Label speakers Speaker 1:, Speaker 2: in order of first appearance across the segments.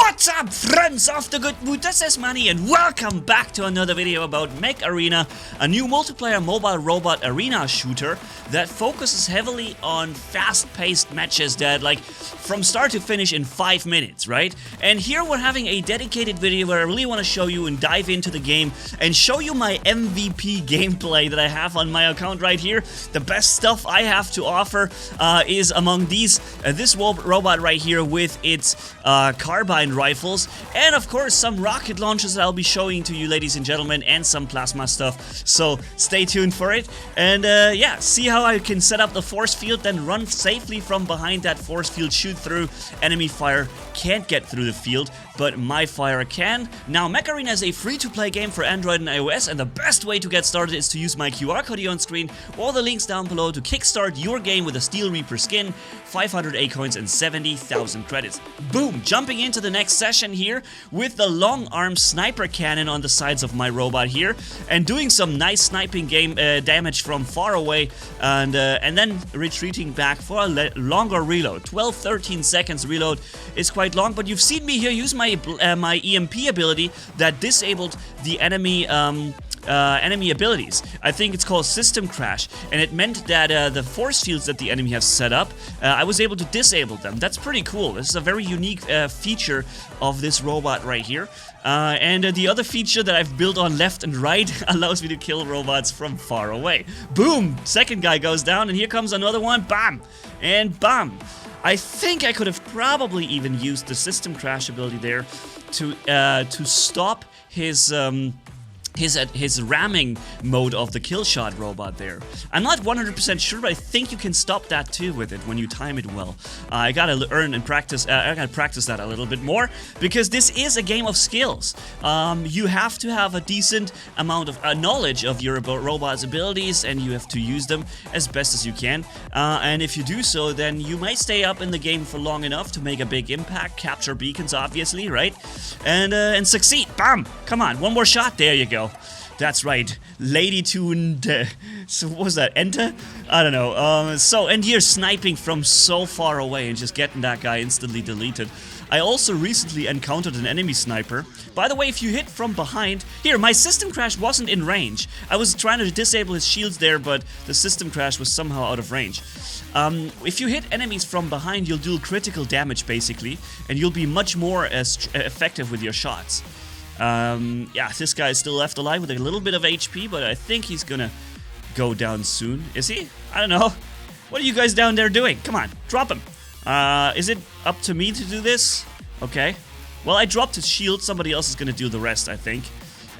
Speaker 1: What's up, friends of the good mood? This is Manni and welcome back to another video about Mech Arena, a new multiplayer mobile robot arena shooter that focuses heavily on fast-paced matches that like from start to finish in 5 minutes, right? And here we're having a dedicated video where I really want to show you and dive into the game and show you my MVP gameplay that I have on my account right here. The best stuff I have to offer is among these, this robot right here with its carbine rifles, and of course some rocket launchers that I'll be showing to you, ladies and gentlemen, and some plasma stuff, so stay tuned for it. And yeah, see how I can set up the force field, then run safely from behind that force field, shoot through. Enemy fire can't get through the field, but my fire can. Now, Mech Arena is a free-to-play game for Android and iOS, and the best way to get started is to use my QR code here on screen or the links down below to kickstart your game with a Steel Reaper skin, 500 A coins and 70,000 credits. Boom! Jumping into the next session here with the long-arm sniper cannon on the sides of my robot here, and doing some nice sniping game damage from far away, and then retreating back for a longer reload. 12-13 seconds reload is quite long, but you've seen me here use my my EMP ability that disabled the enemy enemy abilities. I think it's called System Crash, and it meant that the force fields that the enemy has set up, I was able to disable them. That's pretty cool. This is a very unique feature of this robot right here. And the other feature that I've built on left and right allows me to kill robots from far away. Boom! Second guy goes down, and here comes another one. Bam! And bam! I think I could have probably even used the System Crash ability there to stop his ramming mode of the kill shot robot there. I'm not 100% sure, but I think you can stop that too with it when you time it well. I gotta learn and practice. I gotta practice that a little bit more, because this is a game of skills. You have to have a decent amount of knowledge of your robot's abilities, and you have to use them as best as you can. And if you do so, then you might stay up in the game for long enough to make a big impact, capture beacons, obviously, right? And succeed. Bam! Come on, one more shot. There you go. That's right, Lady Tuned. So what was that? Enter? I don't know. And you're sniping from so far away and just getting that guy instantly deleted. I also recently encountered an enemy sniper. By the way, if you hit from behind... Here, my System Crash wasn't in range. I was trying to disable his shields there, but the System Crash was somehow out of range. If you hit enemies from behind, you'll do critical damage, basically, and you'll be much more effective with your shots. Yeah, this guy is still left alive with a little bit of HP, but I think he's gonna go down soon. Is he? I don't know. What are you guys down there doing? Come on, drop him. Is it up to me to do this? Okay. Well, I dropped his shield. Somebody else is gonna do the rest, I think.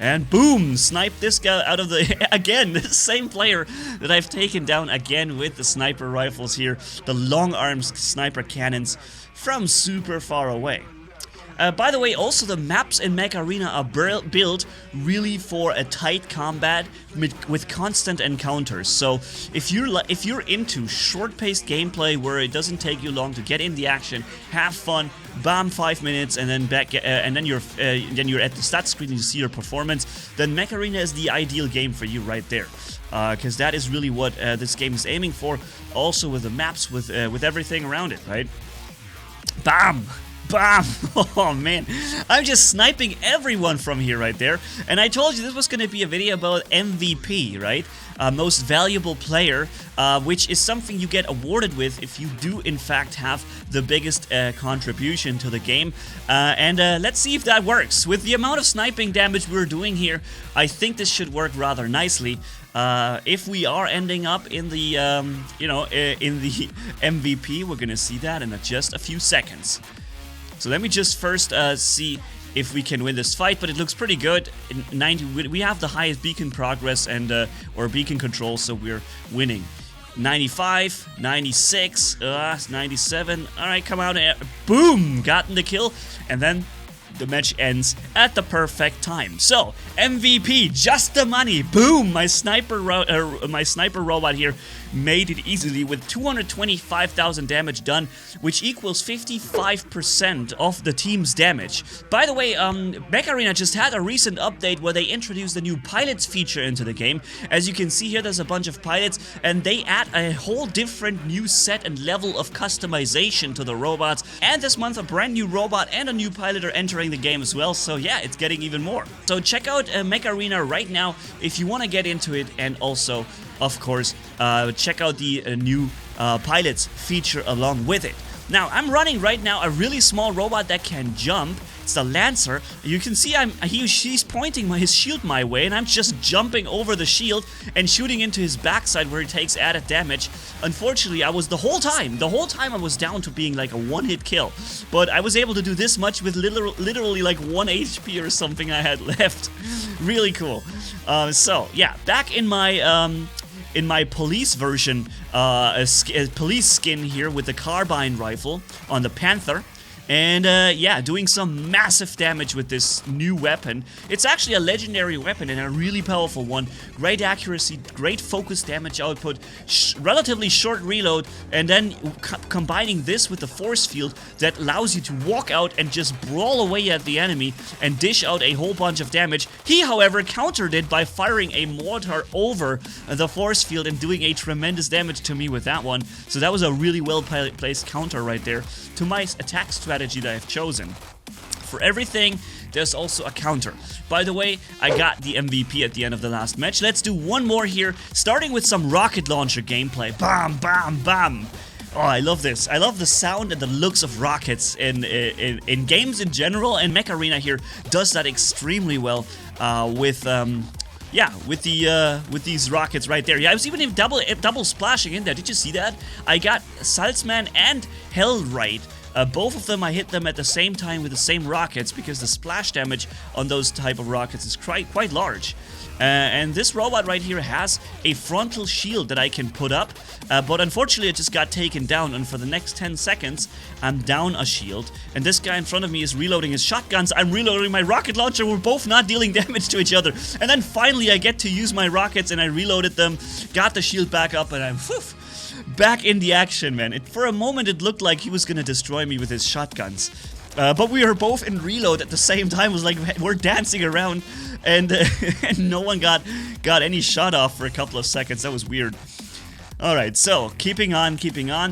Speaker 1: And boom! Snipe this guy out of the... Again, the same player that I've taken down again with the sniper rifles here. The long-armed sniper cannons from super far away. By the way, also the maps in Mech Arena are built really for a tight combat with constant encounters. So if you're into short-paced gameplay where it doesn't take you long to get in the action, have fun, bam, 5 minutes, and then then you're at the stat screen and you see your performance, then Mech Arena is the ideal game for you right there. Because that is really what this game is aiming for. Also with the maps, with everything around it, right? Bam! Bam! Oh man, I'm just sniping everyone from here right there. And I told you this was going to be a video about MVP, right? Most valuable player, which is something you get awarded with if you do in fact have the biggest contribution to the game. And let's see if that works. With the amount of sniping damage we're doing here, I think this should work rather nicely. If we are ending up in the, in the MVP, we're going to see that in just a few seconds. So let me just first see if we can win this fight, but it looks pretty good. In 90, we have the highest beacon progress and or beacon control, so we're winning. 95, 96, 97. All right, come out and boom, gotten the kill, and then the match ends at the perfect time. So MVP, just the money. Boom, my sniper robot here made it easily with 225,000 damage done, which equals 55% of the team's damage. By the way, Mech Arena just had a recent update where they introduced the new pilots feature into the game. As you can see here, there's a bunch of pilots, and they add a whole different new set and level of customization to the robots. And this month, a brand new robot and a new pilot are entering the game as well. So yeah, it's getting even more. So check out Mech Arena right now if you want to get into it, and also, of course, check out the new pilots feature along with it. Now, I'm running right now a really small robot that can jump. It's the Lancer. You can see he's pointing his shield my way, and I'm just jumping over the shield and shooting into his backside where he takes added damage. Unfortunately, I was the whole time I was down to being like a one-hit kill. But I was able to do this much with literally like 1 HP or something I had left. Really cool. So, yeah, back in my police version, police skin here with the carbine rifle on the Panther. And yeah, doing some massive damage with this new weapon. It's actually a legendary weapon and a really powerful one. Great accuracy, great focus damage output, relatively short reload, and then combining this with the force field that allows you to walk out and just brawl away at the enemy and dish out a whole bunch of damage. He, however, countered it by firing a mortar over the force field and doing a tremendous damage to me with that one. So that was a really well-placed counter right there to my attack strategy that I've chosen. For everything, there's also a counter. By the way, I got the MVP at the end of the last match. Let's do one more here, starting with some rocket launcher gameplay. Bam, bam, bam. Oh, I love this. I love the sound and the looks of rockets in games in general, and Mech Arena here does that extremely well with these rockets right there. Yeah, I was even double splashing in there. Did you see that? I got Salzman and Hellride. Both of them, I hit them at the same time with the same rockets because the splash damage on those type of rockets is quite large. And this robot right here has a frontal shield that I can put up, but unfortunately it just got taken down, and for the next 10 seconds I'm down a shield, and this guy in front of me is reloading his shotguns. I'm reloading my rocket launcher. We're both not dealing damage to each other, and then finally I get to use my rockets, and I reloaded them, got the shield back up, and I'm back in the action, man. For a moment it looked like he was gonna destroy me with his shotguns. But we were both in reload at the same time. It was like we're dancing around, and, and no one got any shot off for a couple of seconds. That was weird. Alright, so keeping on.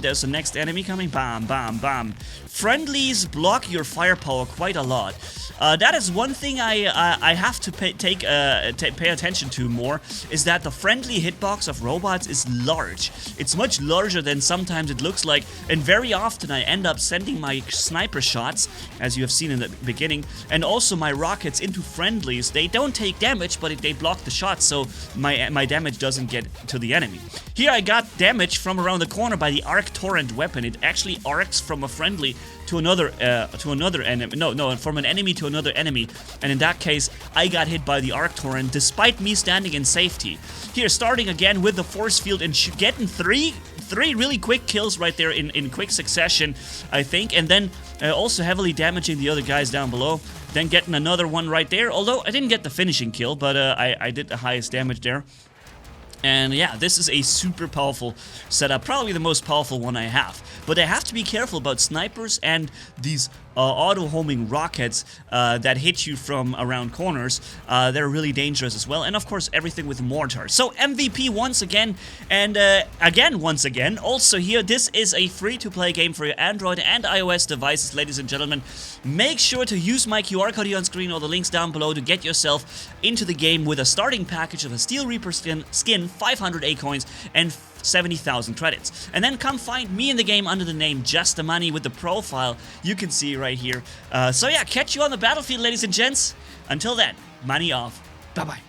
Speaker 1: There's the next enemy coming. Bam, bam, bam. Friendlies block your firepower quite a lot. That is one thing I have to pay attention to more, is that the friendly hitbox of robots is large. It's much larger than sometimes it looks like, and very often I end up sending my sniper shots, as you have seen in the beginning, and also my rockets into friendlies. They don't take damage, but they block the shots, so my damage doesn't get to the enemy. Here I got damage from around the corner by the arc torrent weapon. It actually arcs from a friendly to another enemy. No, from an enemy to another enemy, and in that case I got hit by the arc torrent despite me standing in safety. Here, starting again with the force field and getting three really quick kills right there in quick succession, I think, and then also heavily damaging the other guys down below, then getting another one right there, although I didn't get the finishing kill, but I did the highest damage there. And yeah, this is a super powerful setup, probably the most powerful one I have. But I have to be careful about snipers and these auto-homing rockets that hit you from around corners. They're really dangerous as well. And of course, everything with mortar. So MVP once again, and once again. Also here, this is a free-to-play game for your Android and iOS devices, ladies and gentlemen. Make sure to use my QR code here on screen or the links down below to get yourself into the game with a starting package of a Steel Reaper skin, 500 A coins, and 70,000 credits. And then come find me in the game under the name Just the Money with the profile you can see right here. So yeah, catch you on the battlefield, ladies and gents. Until then, money off. Bye-bye.